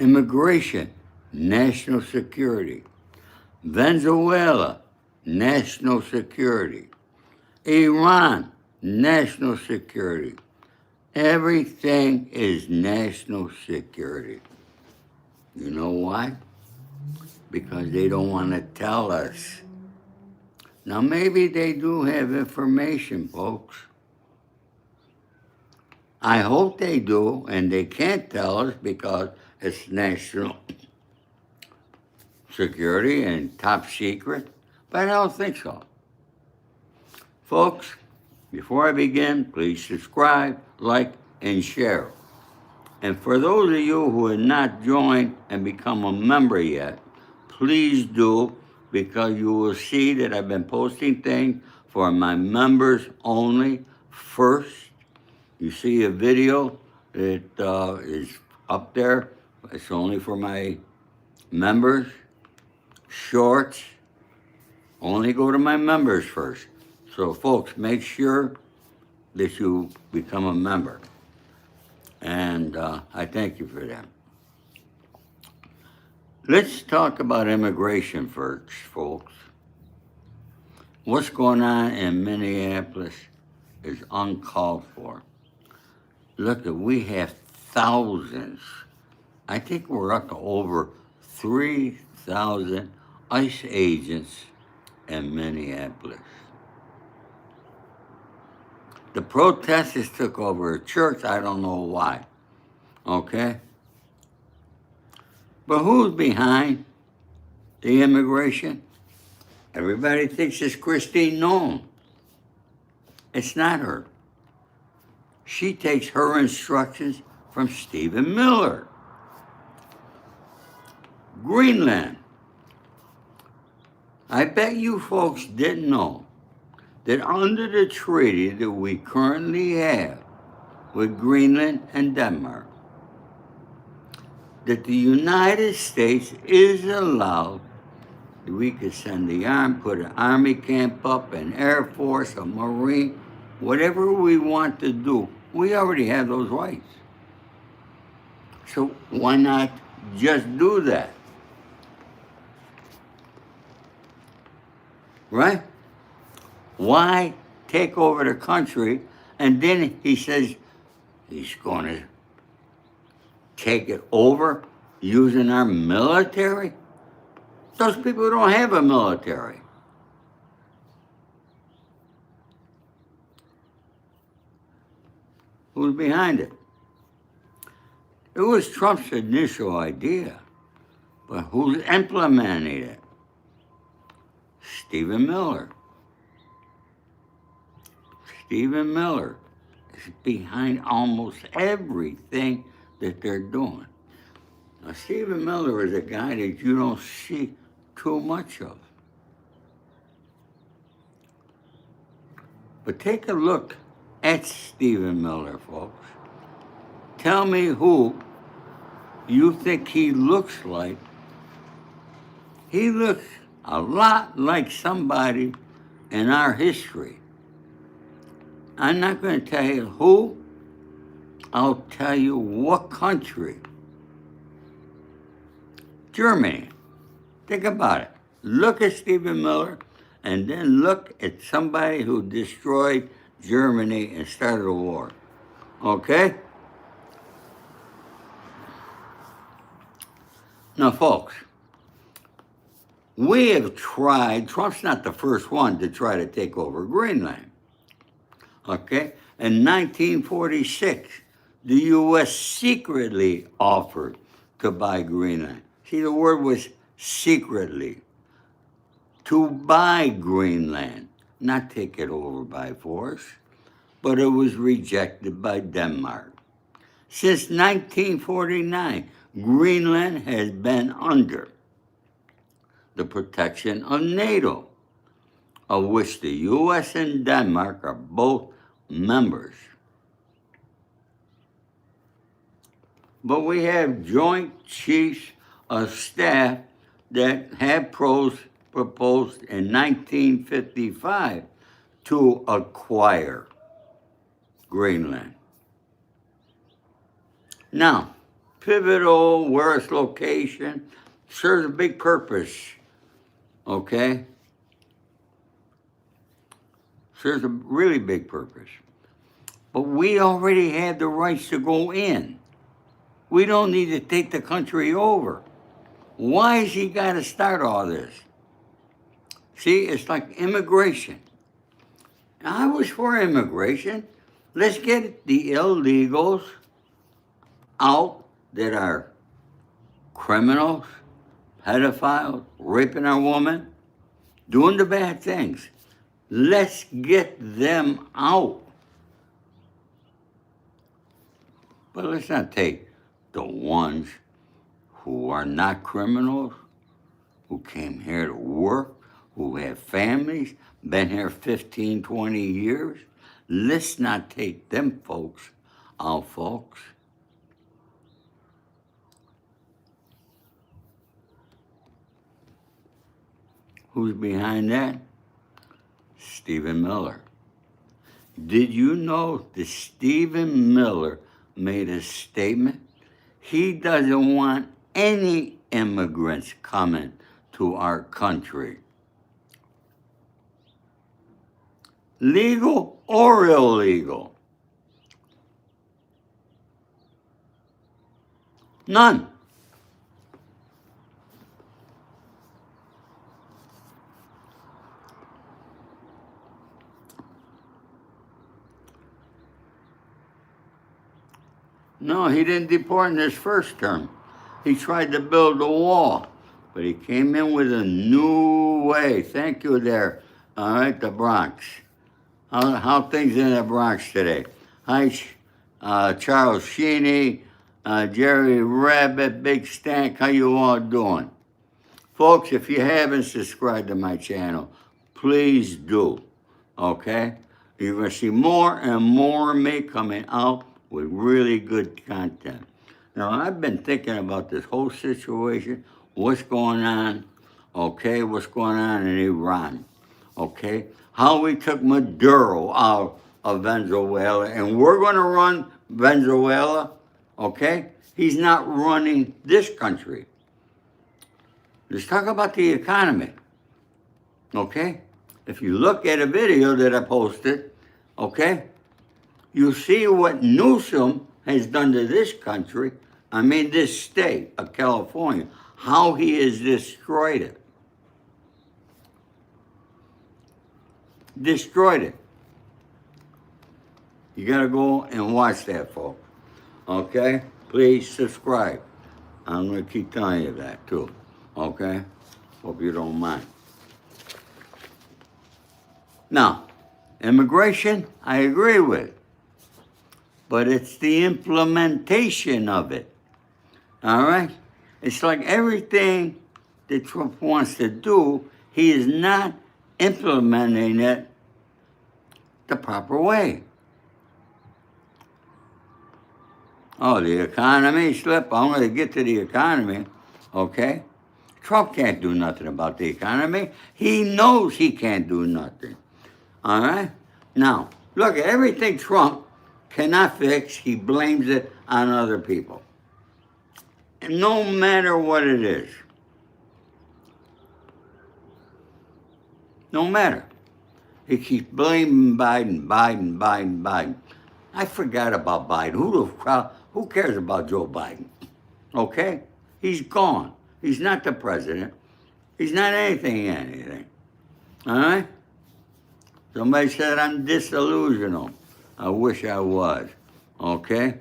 Immigration, national security. Venezuela, national security. Iran, national security. Everything is national security. You know why? Because they don't want to tell us. Now, maybe they do have information, folks. I hope they do, and they can't tell us because it's national security and top secret, but I don't think so. Folks, before I begin, please subscribe, like, and share. And for those of you who have not joined and become a member yet, please do, because you will see that I've been posting things for my members only first. You see a video that is up there. It's only for my members. Shorts, only go to my members first. So folks, make sure that you become a member. And I thank you for that. Let's talk about immigration first, folks. What's going on in Minneapolis is uncalled for. Look, we have thousands. I think we're up to over 3,000 ICE agents in Minneapolis. The protesters took over a church. I don't know why. Okay? But who's behind the immigration? Everybody thinks it's Christine Nolan. It's not her. She takes her instructions from Stephen Miller. Greenland. I bet you folks didn't know that under the treaty that we currently have with Greenland and Denmark, that the United States is allowed, we could send put an army camp up, an air force, a marine, whatever we want to do. We already have those rights. So why not just do that? Right? Why take over the country and then he says he's going to take it over using our military? Those people don't have a military. Who's behind it? It was Trump's initial idea, but who's implementing it? Stephen Miller. Stephen Miller is behind almost everything that they're doing. Now, Stephen Miller is a guy that you don't see too much of. But take a look at Stephen Miller, folks. Tell me who you think he looks like. He looks a lot like somebody in our history. I'm not going to tell you who. I'll tell you what country. Germany. Think about it. Look at Stephen Miller and then look at somebody who destroyed Germany and started a war. Okay? Now, folks, we have tried, Trump's not the first one to try to take over Greenland. Okay? In 1946, the U.S. secretly offered to buy Greenland. See, the word was secretly. To buy Greenland, not take it over by force, but it was rejected by Denmark. Since 1949, Greenland has been under the protection of NATO, of which the U.S. and Denmark are both members. But we have Joint Chiefs of Staff that have proposed in 1955 to acquire Greenland. Now, pivotal, where its location serves a big purpose, okay? Serves a really big purpose. But we already had the rights to go in. We don't need to take the country over. Why has he got to start all this? See, it's like immigration. I was for immigration. Let's get the illegals out that are criminals, pedophiles, raping our women, doing the bad things. Let's get them out. But let's not take the ones who are not criminals, who came here to work, who have families, been here 15, 20 years. Let's not take them folks out, folks. Who's behind that? Stephen Miller. Did you know that Stephen Miller made a statement? He doesn't want any immigrants coming to our country, legal or illegal. None. No, he didn't deport in his first term. He tried to build a wall, but he came in with a new way. Thank you there. All right, the Bronx. How things in the Bronx today? Hi, Charles Sheeney, Jerry Rabbit, Big Stank. How you all doing? Folks, if you haven't subscribed to my channel, please do, okay? You're going to see more and more of me coming out with really good content. Now, I've been thinking about this whole situation, what's going on, okay, what's going on in Iran, okay? How we took Maduro out of Venezuela, and we're going to run Venezuela, okay? He's not running this country. Let's talk about the economy, okay? If you look at a video that I posted, okay, you see what Newsom has done to this country, this state of California, how he has destroyed it. Destroyed it. You gotta go and watch that, folks. Okay? Please subscribe. I'm gonna keep telling you that too. Okay? Hope you don't mind. Now, immigration, I agree with. But it's the implementation of it. All right? It's like everything that Trump wants to do, he is not implementing it the proper way. Oh, the economy slip. I'm going to get to the economy, okay? Trump can't do nothing about the economy. He knows he can't do nothing. All right? Now, look, everything Trump cannot fix, he blames it on other people. And no matter what it is. No matter. He keeps blaming Biden. I forgot about Biden. Who cares about Joe Biden? Okay? He's gone. He's not the president. He's not anything. All right? Somebody said I'm disillusional. I wish I was. Okay?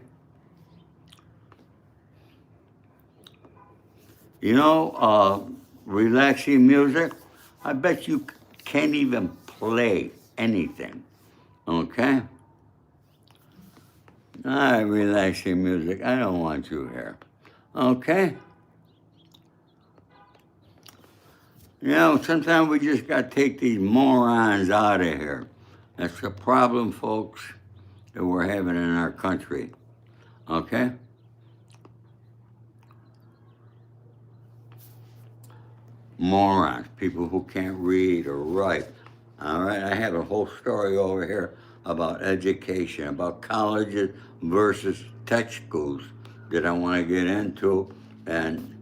You know, relaxing music, I bet you can't even play anything. Okay? All right, relaxing music. I don't want you here. Okay? You know, sometimes we just got to take these morons out of here. That's the problem, folks, that we're having in our country. Okay? Morons, people who can't read or write. All right? I have a whole story over here about education, about colleges versus tech schools. that I want to get into, and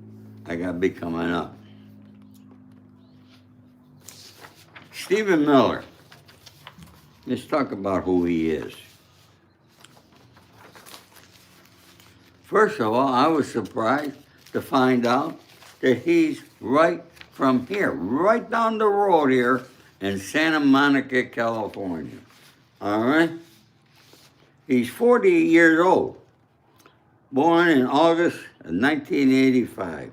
I got to be coming up. Stephen Miller. Let's talk about who he is. First of all, I was surprised to find out that he's right from here, right down the road here in Santa Monica, California. All right? He's 40 years old, born in August of 1985.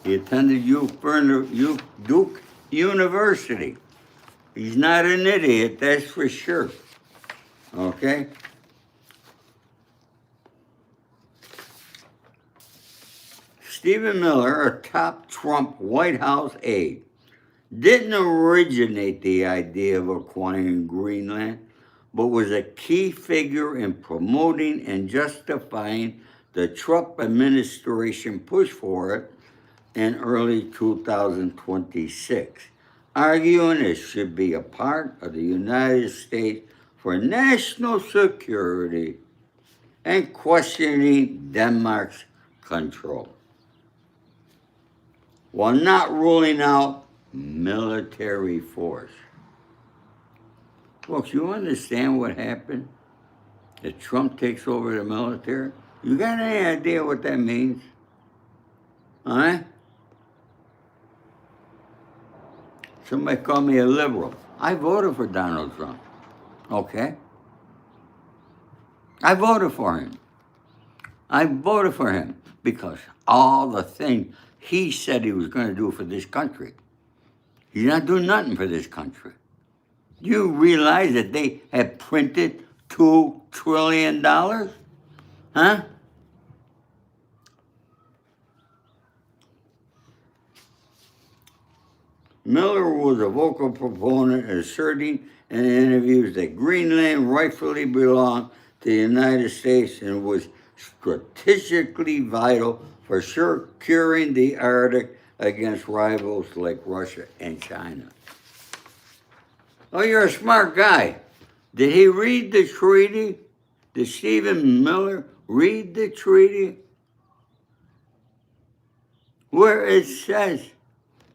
He attended Duke University. He's not an idiot, that's for sure. Okay? Stephen Miller, a top Trump White House aide, didn't originate the idea of acquiring Greenland, but was a key figure in promoting and justifying the Trump administration push for it in early 2026, arguing it should be a part of the United States for national security and questioning Denmark's control, while not ruling out military force. Folks, you understand what happened if Trump takes over the military? You got any idea what that means? All right? Somebody called me a liberal. I voted for Donald Trump. Okay? I voted for him. I voted for him because all the things he said he was going to do for this country. He's not doing nothing for this country. Do you realize that they have printed $2 trillion? Huh? Miller was a vocal proponent asserting in interviews that Greenland rightfully belonged to the United States and was strategically vital for securing the Arctic against rivals like Russia and China. Oh, you're a smart guy. Did he read the treaty? Did Stephen Miller read the treaty? Where it says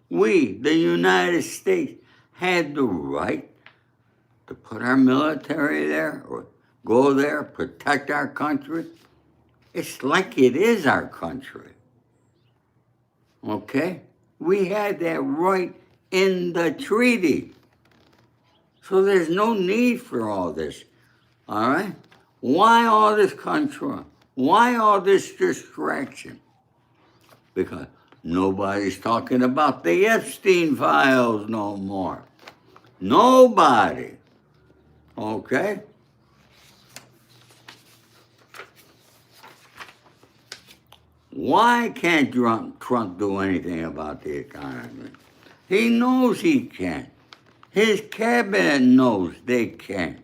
we, the United States, had the right to put our military there or go there, protect our country. It's like it is our country. Okay? We had that right in the treaty. So there's no need for all this. All right? Why all this control? Why all this distraction? Because nobody's talking about the Epstein files no more. Nobody. Okay? Why can't Trump do anything about the economy? He knows he can't. His cabinet knows they can't.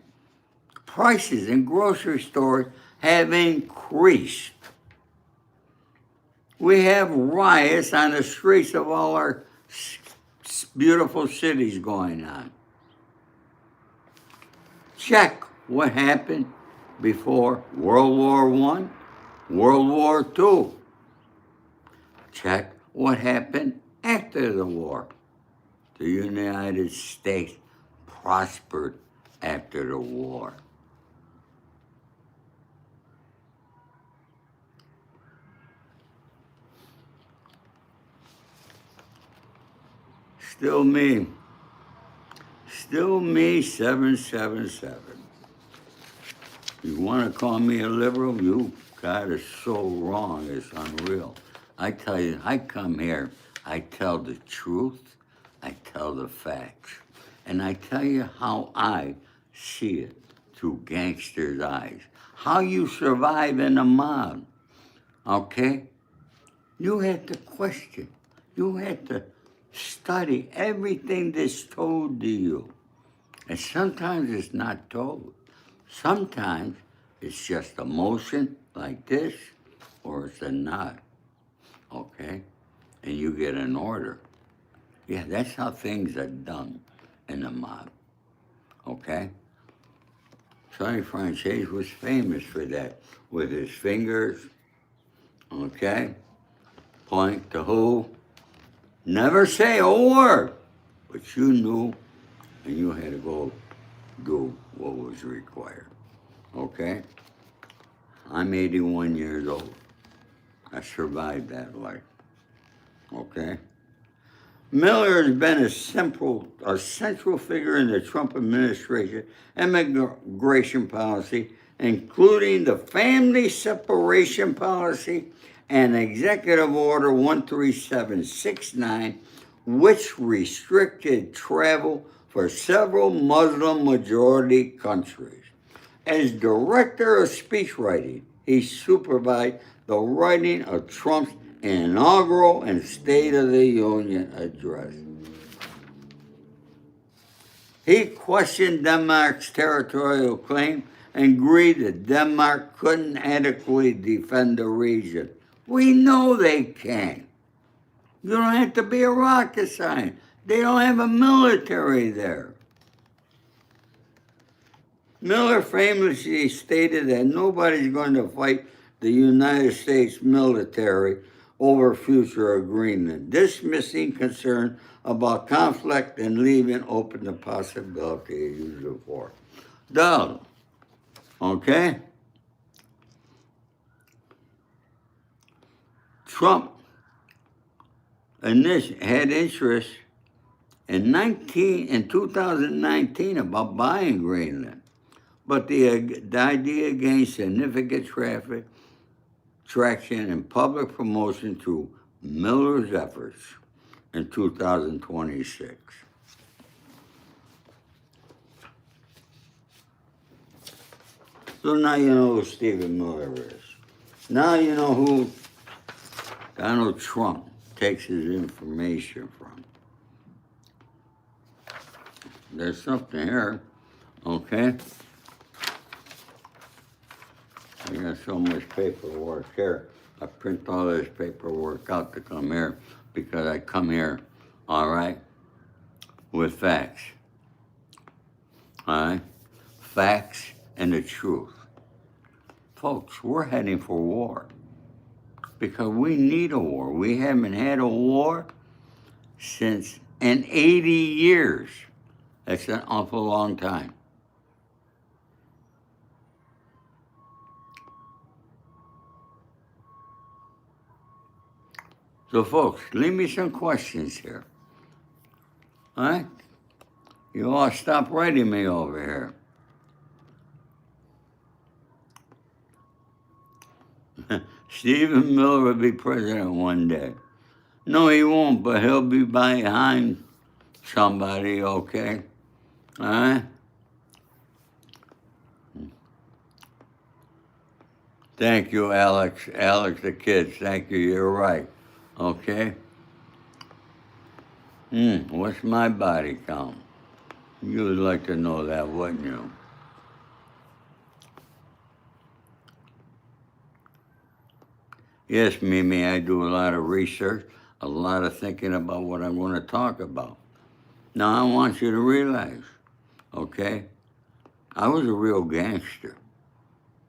Prices in grocery stores have increased. We have riots on the streets of all our beautiful cities going on. Check what happened before World War I, World War II. Check what happened after the war. The United States prospered after the war. Still me, 777. You want to call me a liberal? You got it so wrong, it's unreal. I tell you, I come here, I tell the truth, I tell the facts, and I tell you how I see it through Gangster's eyes. How you survive in a mob, okay? You had to question. You had to study everything that's told to you. And sometimes it's not told. Sometimes it's just emotion like this, or it's a nod, okay? And you get an order. Yeah, that's how things are done in the mob, okay? Sonny Franchise was famous for that, with his fingers, okay? Point to who. Never say a word, but you knew, and you had to go do what was required, okay? I'm 81 years old. I survived that life, okay? Miller has been a central figure in the Trump administration immigration policy, including the family separation policy and Executive Order 13769, which restricted travel for several Muslim-majority countries. As director of speechwriting, he supervised the writing of Trump's inaugural and State of the Union address. He questioned Denmark's territorial claim and agreed that Denmark couldn't adequately defend the region. We know they can. You don't have to be a rocket scientist. They don't have a military there. Miller famously stated that nobody's going to fight the United States military over future of Greenland, dismissing concern about conflict and leaving open the possibility of use of force. Doug, okay? Trump had interest in 2019 about buying Greenland, but the idea gained significant traction and public promotion through Miller's efforts in 2026. So now you know who Stephen Miller is. Now you know who Donald Trump takes his information from. There's something here, okay? I got so much paperwork here. I print all this paperwork out to come here because I come here, all right, with facts. All right? Facts and the truth. Folks, we're heading for war because we need a war. We haven't had a war since in 80 years. That's an awful long time. So, folks, leave me some questions here. All right? You all stop writing me over here. Stephen Miller will be president one day. No, he won't, but he'll be behind somebody, okay? All right? Thank you, Alex. Alex, the kids, thank you. You're right. Okay? What's my body count? You would like to know that, wouldn't you? Yes, Mimi, I do a lot of research, a lot of thinking about what I'm going to talk about. Now, I want you to realize, okay, I was a real gangster.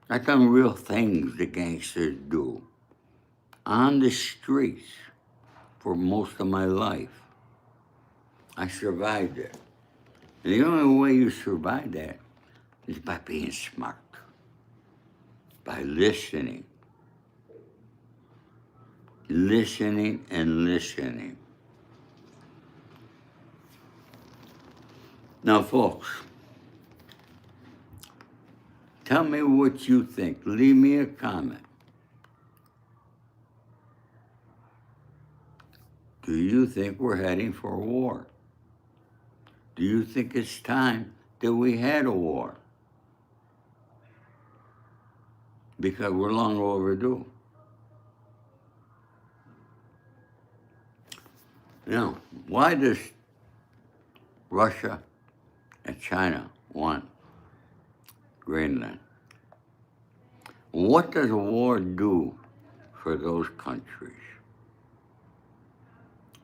I done real things the gangsters do on the streets for most of my life. I survived it. And the only way you survive that is by being smart, by listening. Listening and listening. Now, folks, tell me what you think. Leave me a comment. Do you think we're heading for a war? Do you think it's time that we had a war? Because we're long overdue. Now, why does Russia and China want Greenland? What does a war do for those countries?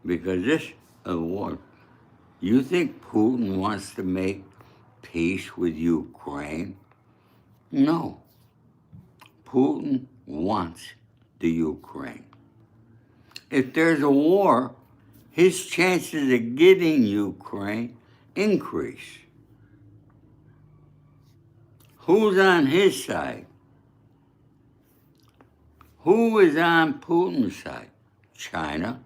Because this war, you think Putin wants to make peace with Ukraine No. Putin wants the Ukraine. If there's a war, his chances of getting Ukraine increase. Who's on his side? Who is on Putin's side? China,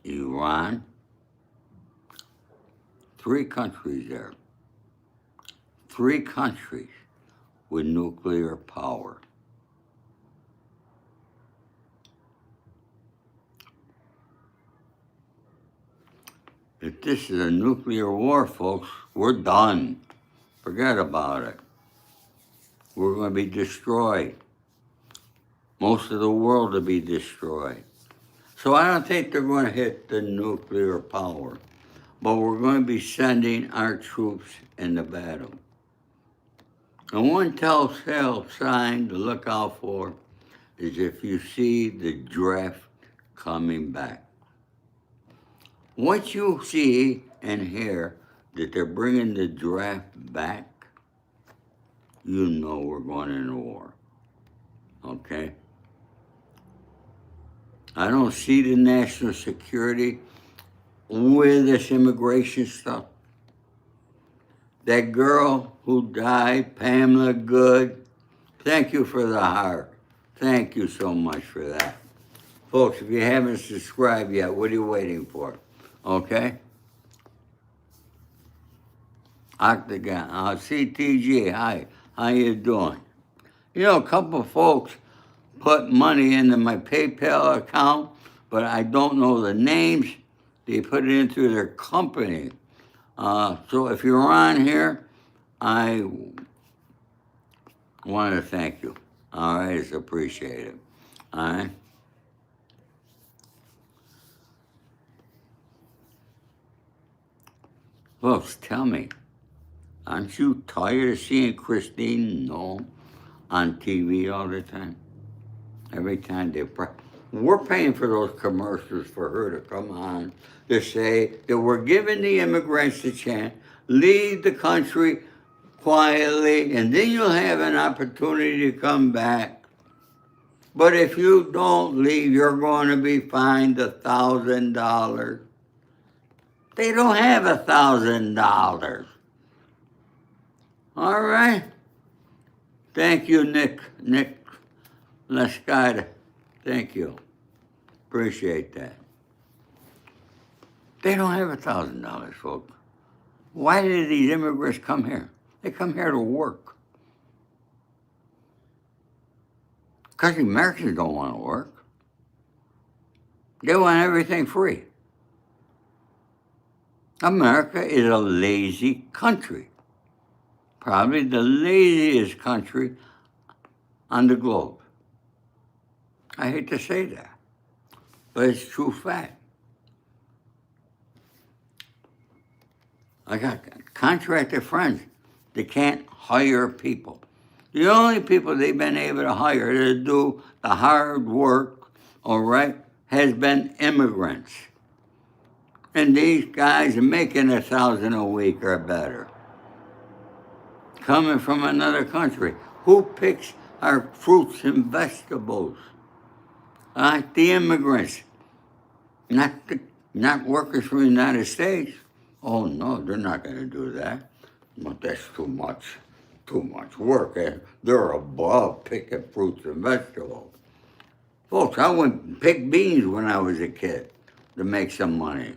Iran, 3 countries there. 3 countries with nuclear power. If this is a nuclear war, folks, we're done. Forget about it. We're going to be destroyed. Most of the world will be destroyed. So I don't think they're going to hit the nuclear power, but we're going to be sending our troops in the battle. And one telltale sign to look out for is if you see the draft coming back. Once you see and hear that they're bringing the draft back, you know we're going into war, okay? I don't see the national security with this immigration stuff. That girl who died, Pamela Good, thank you for the heart. Thank you so much for that. Folks, if you haven't subscribed yet, what are you waiting for? Okay? Octagon, CTG, hi, how you doing? You know, a couple of folks put money into my PayPal account, but I don't know the names. They put it into their company. So if you're on here, I want to thank you. All right, it's appreciated. All right. Folks, tell me, aren't you tired of seeing Christine Nolan on TV all the time? Every time we're paying for those commercials for her to come on to say that we're giving the immigrants a chance, leave the country quietly, and then you'll have an opportunity to come back. But if you don't leave, you're going to be fined $1,000. They don't have $1,000. All right. Thank you, Nick Lescada. Thank you. Appreciate that. They don't have $1,000, folks. Why did these immigrants come here? They come here to work. Because the Americans don't want to work. They want everything free. America is a lazy country. Probably the laziest country on the globe. I hate to say that, but it's true fact. I got contracted friends that can't hire people. The only people they've been able to hire to do the hard work, all right, has been immigrants. And these guys are making $1,000 a week or better. Coming from another country. Who picks our fruits and vegetables? The immigrants, not workers from the United States. Oh no, they're not going to do that. But that's too much work. They're above picking fruits and vegetables. Folks, I went and picked beans when I was a kid to make some money.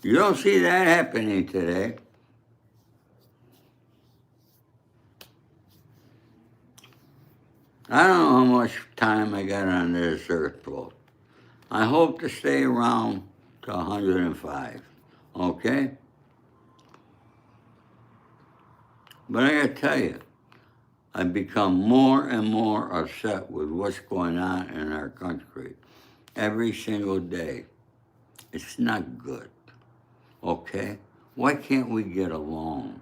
You don't see that happening today. I don't know how much time I got on this earth, folks. I hope to stay around to 105, okay? But I gotta tell you, I've become more and more upset with what's going on in our country every single day. It's not good, okay? Why can't we get along,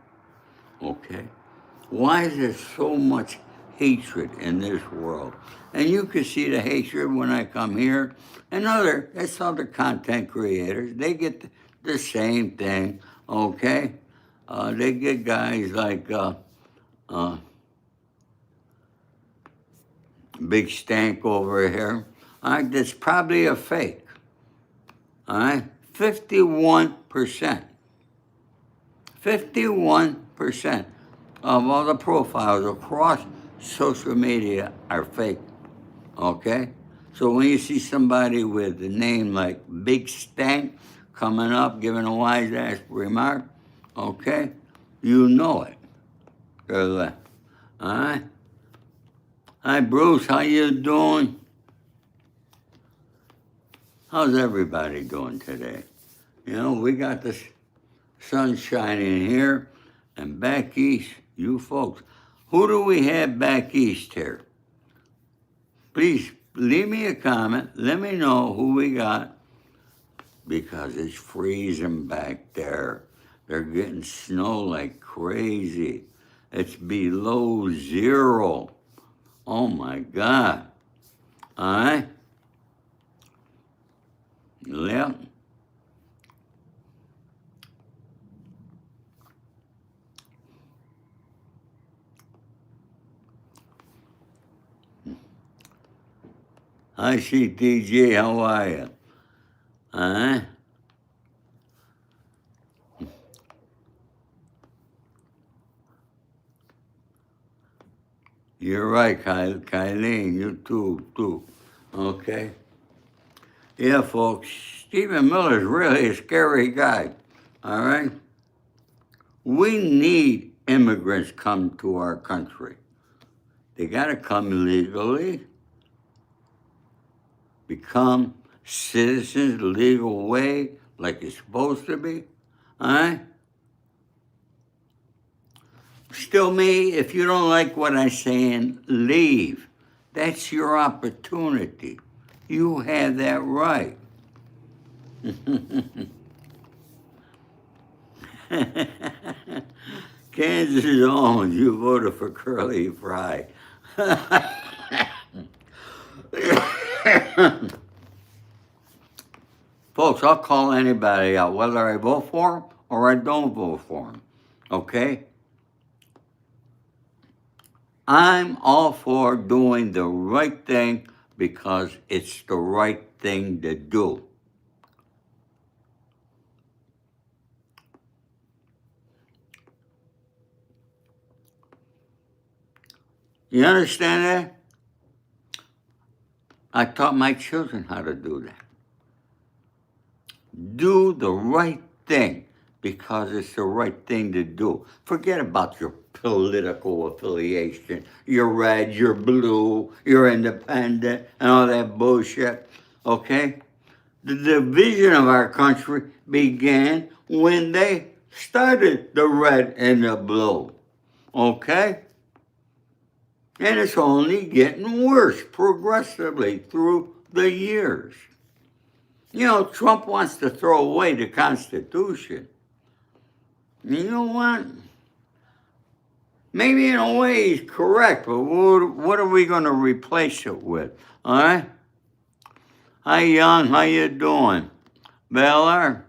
okay? Why is there so much hatred in this world? And you can see the hatred when I come here, and that's other content creators. They get the same thing, okay? They get guys like big stank over here. All right, that's probably a fake. All right, 51%. 51% of all the profiles across social media are fake. Okay? So when you see somebody with a name like Big Stank coming up giving a wise ass remark, okay, you know it. All right? Hi Bruce, how you doing? How's everybody doing today? You know, we got the sun shining here, and back east, you folks. Who do we have back east here? Please leave me a comment. Let me know who we got, because it's freezing back there. They're getting snow like crazy. It's below zero. Oh my God. All right? Yep. Hi, CTG. How are you? All right? You're right, Kylene. You too. Okay? Yeah, folks. Stephen Miller's really a scary guy. All right? We need immigrants come to our country. They got to come legally, become citizens the legal way, like it's supposed to be. All right? Still, me, if you don't like what I'm saying, leave. That's your opportunity. You have that right. Kansas is on. You voted for Curly Fry. Folks, I'll call anybody out, whether I vote for him or I don't vote for him. Okay? I'm all for doing the right thing because it's the right thing to do. You understand that? I taught my children how to do that. Do the right thing because it's the right thing to do. Forget about your political affiliation. You're red, you're blue, you're independent, and all that bullshit. Okay? The division of our country began when they started the red and the blue. Okay? And it's only getting worse progressively through the years. You know, Trump wants to throw away the Constitution. You know what? Maybe in a way he's correct, but what are we going to replace it with? All right? Hi, Young. How you doing? Bella?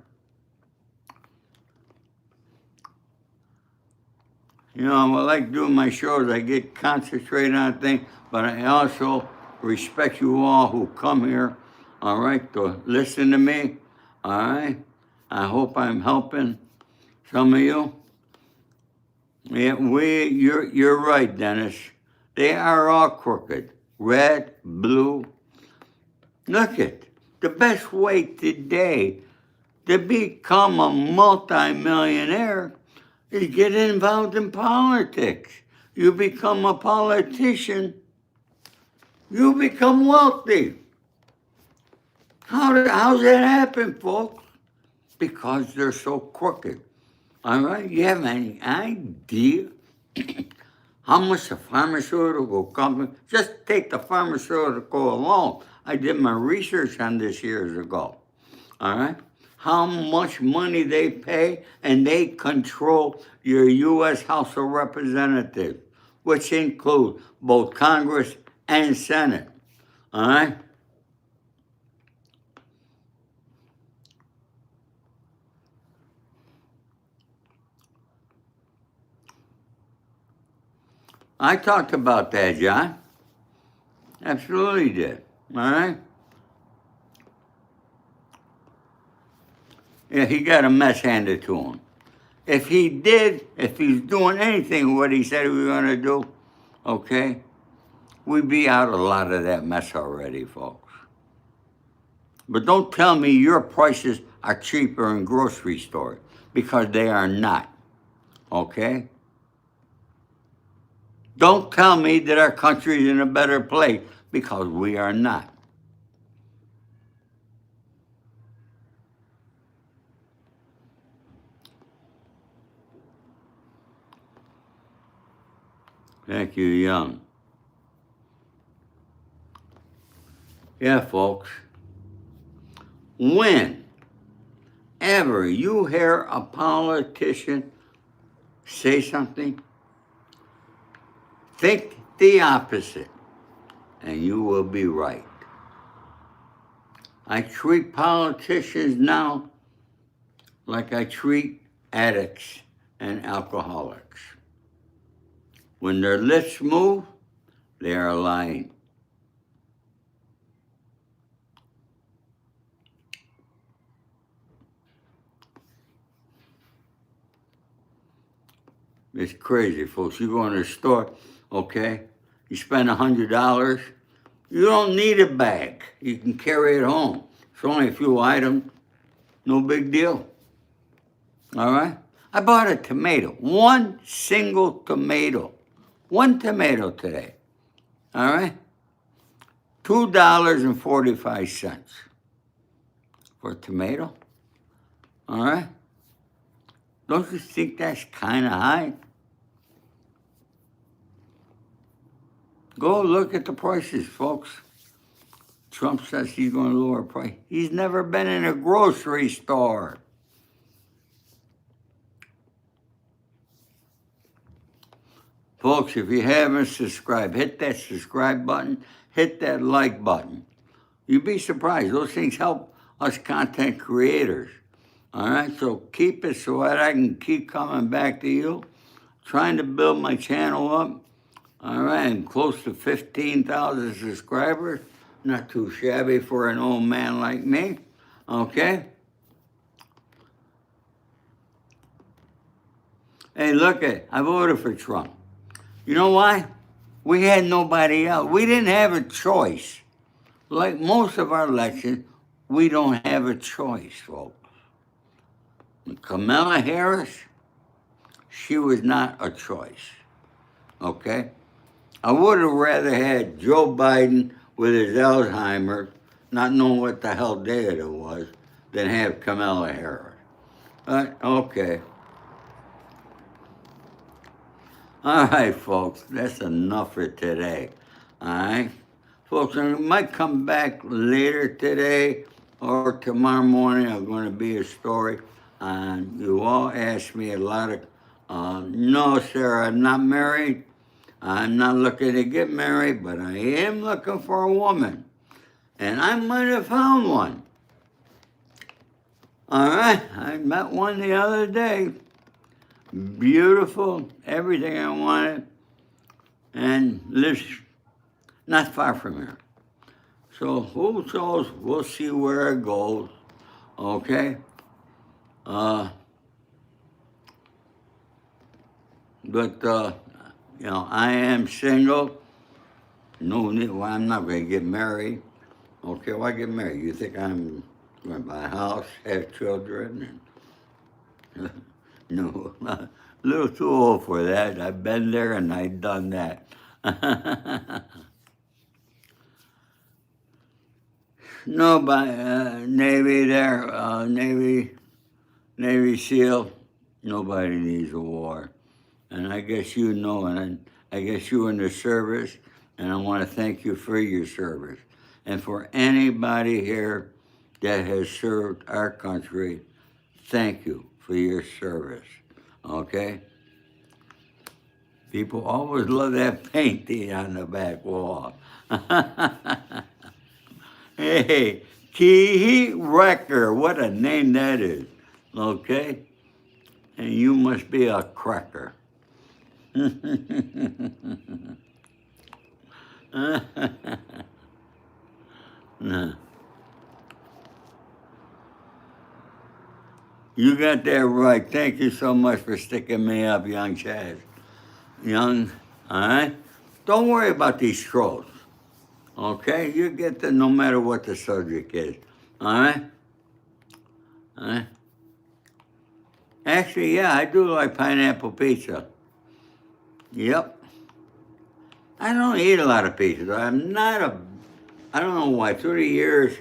You know, I like doing my shows. I get concentrated on things, but I also respect you all who come here, all right, to listen to me, all right? I hope I'm helping some of you. Yeah, you're right, Dennis. They are all crooked. Red, blue. Look it. The best way today to become a multimillionaire is get involved in politics. You become a politician, you become wealthy. How's that happen, folks? Because they're so crooked. All right, you have any idea how much the pharmaceutical company, just take the pharmaceutical alone. I did my research on this years ago. All right? How much money they pay, and they control your U.S. House of Representatives, which include both Congress and Senate. All right? I talked about that, John. Absolutely did. All right? Yeah, he got a mess handed to him. If he's doing anything what he said he was going to do, okay, we'd be out a lot of that mess already, folks. But don't tell me your prices are cheaper in grocery stores, because they are not, okay? Don't tell me that our country is in a better place, because we are not. Thank you, Young. Yeah, folks. Whenever you hear a politician say something, think the opposite, and you will be right. I treat politicians now like I treat addicts and alcoholics. When their lips move, they are lying. It's crazy, folks. You go in the store, okay? You spend $100. You don't need a bag. You can carry it home. It's only a few items. No big deal. All right? I bought a tomato. One single tomato. One tomato today. All right? $2.45 for a tomato. All right? Don't you think that's kind of high? Go look at the prices, folks. Trump says he's going to lower price. He's never been in a grocery store. Folks, if you haven't subscribed, hit that subscribe button, hit that like button. You'd be surprised. Those things help us content creators. All right, so keep it so that I can keep coming back to you, trying to build my channel up. All right, and close to 15,000 subscribers. Not too shabby for an old man like me, okay? Hey, look I voted for Trump. You know why? We had nobody else. We didn't have a choice. Like most of our elections, we don't have a choice, folks. Kamala Harris, she was not a choice, okay? I would have rather had Joe Biden with his Alzheimer's, not knowing what the hell day it was, than have Kamala Harris. But, okay. All right, folks, that's enough for today. All right? Folks, I might come back later today or tomorrow morning. I'm going to be a story. You all asked me a lot of, no, sir, I'm not married. I'm not looking to get married, but I am looking for a woman. And I might have found one. All right, I met one the other day. Beautiful, everything I wanted, and lives not far from here. So who knows? We'll see where it goes. Okay. But you know, I am single. No need. Well, I'm not going to get married. Okay, why get married? You think I'm going to buy a house, have children? And no, a little too old for that. I've been there and I've done that. No, by Navy there, Navy SEAL, nobody needs a war. And I guess you know, and I guess you in the service, and I want to thank you for your service. And for anybody here that has served our country, thank you for your service, okay? People always love that painting on the back wall. Hey, Key Wrecker, what a name that is, okay? And you must be a cracker. No. You got that right. Thank you so much for sticking me up, young Chaz. Young, all right? Don't worry about these trolls, okay? You get the no matter what the subject is, all right? All right? Actually, yeah, I do like pineapple pizza. Yep. I don't eat a lot of pizza. I don't know why, through the years,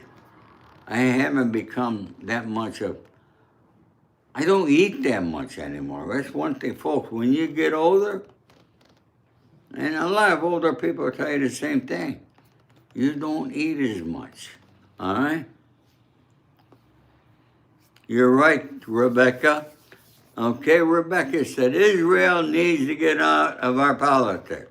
I haven't become that much of, I don't eat that much anymore. That's one thing, folks. When you get older, and a lot of older people tell you the same thing, you don't eat as much. All right? You're right, Rebecca. Okay, Rebecca said Israel needs to get out of our politics.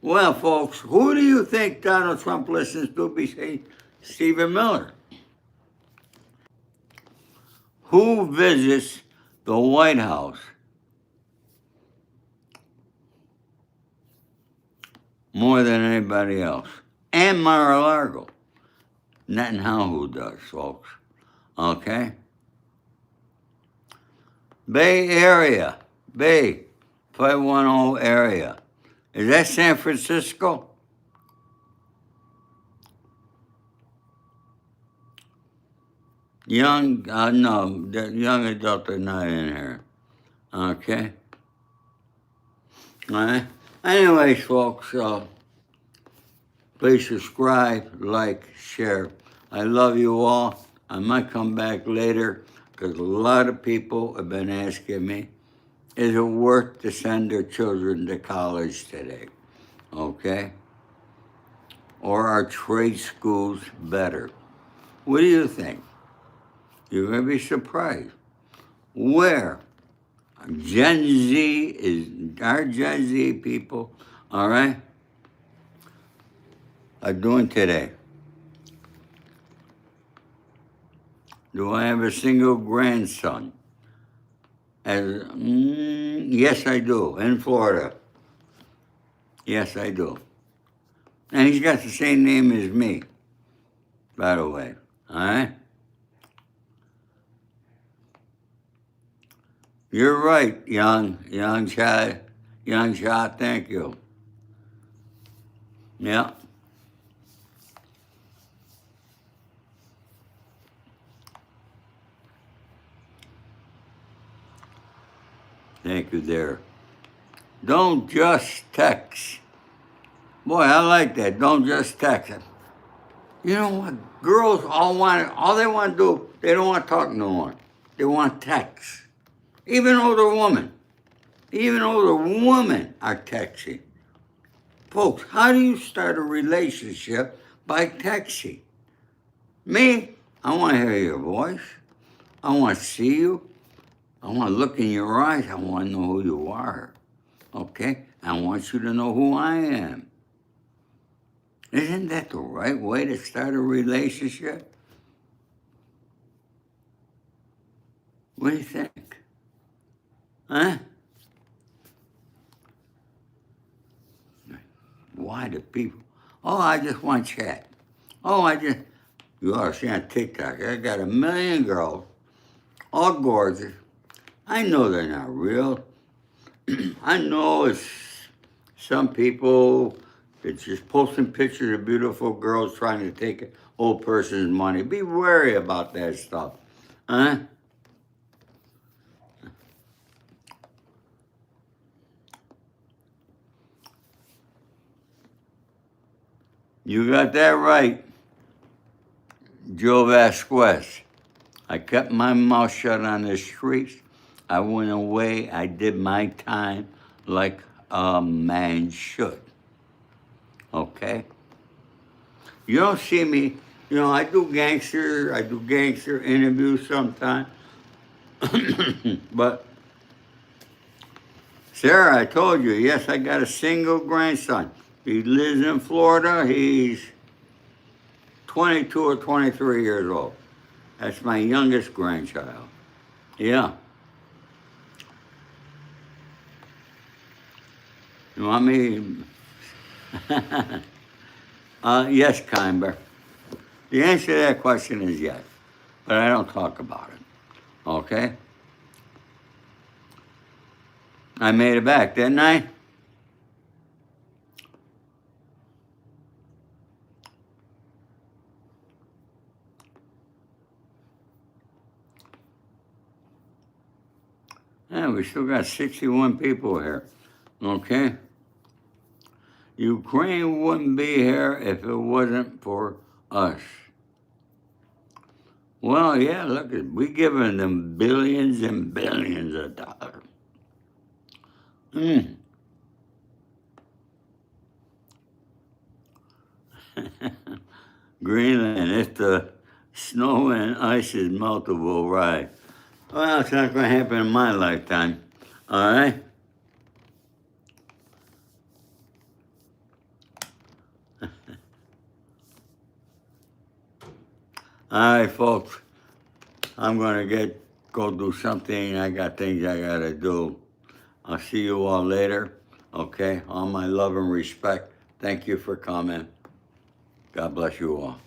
Well, folks, who do you think Donald Trump listens to besides Stephen Miller? Who visits the White House more than anybody else? And Mar-a-Lago. Netanyahu does, folks. Okay? Bay Area. Bay 510 area. Is that San Francisco? Young, no, the young adult are not in here. Okay? All right? Anyways, folks, please subscribe, like, share. I love you all. I might come back later because a lot of people have been asking me, is it worth to send their children to college today? Okay? Or are trade schools better? What do you think? You're going to be surprised. Where Gen Z is, our Gen Z people, all right, are doing today. Do I have a single grandson? Yes, I do, in Florida. Yes, I do. And he's got the same name as me, by the way. All right? You're right, young child. Young child, thank you. Yeah. Thank you there. Don't just text. Boy, I like that. Don't just text. You know what? Girls all they want to do, they don't want to talk no more. They want text. Even older women. Even older women are texting. Folks, how do you start a relationship by texting? Me, I want to hear your voice. I want to see you. I want to look in your eyes. I want to know who you are. Okay? I want you to know who I am. Isn't that the right way to start a relationship? What do you think? Huh? Why do people? Oh, I just want to chat. You ought to see on TikTok. I got 1 million girls, all gorgeous. I know they're not real. I know it's some people that's just posting pictures of beautiful girls trying to take an old person's money. Be wary about that stuff. Huh? You got that right, Joe Vasquez. I kept my mouth shut on the streets. I went away. I did my time like a man should. Okay? You don't see me, I do gangster interviews sometimes. But, Sarah, I told you, yes, I got a single grandson. He lives in Florida. He's 22 or 23 years old. That's my youngest grandchild. Yeah. You want me? Yes, Kimber. The answer to that question is yes, but I don't talk about it. Okay? I made it back, didn't I? Yeah, we still got 61 people here. Okay? Ukraine wouldn't be here if it wasn't for us. Well, yeah, look, we giving them billions and billions of dollars. Mm. Greenland, if the snow and ice is melted, we'll ride. Well, it's not going to happen in my lifetime. All right? All right, folks. I'm going to go do something. I got things I got to do. I'll see you all later. Okay? All my love and respect. Thank you for coming. God bless you all.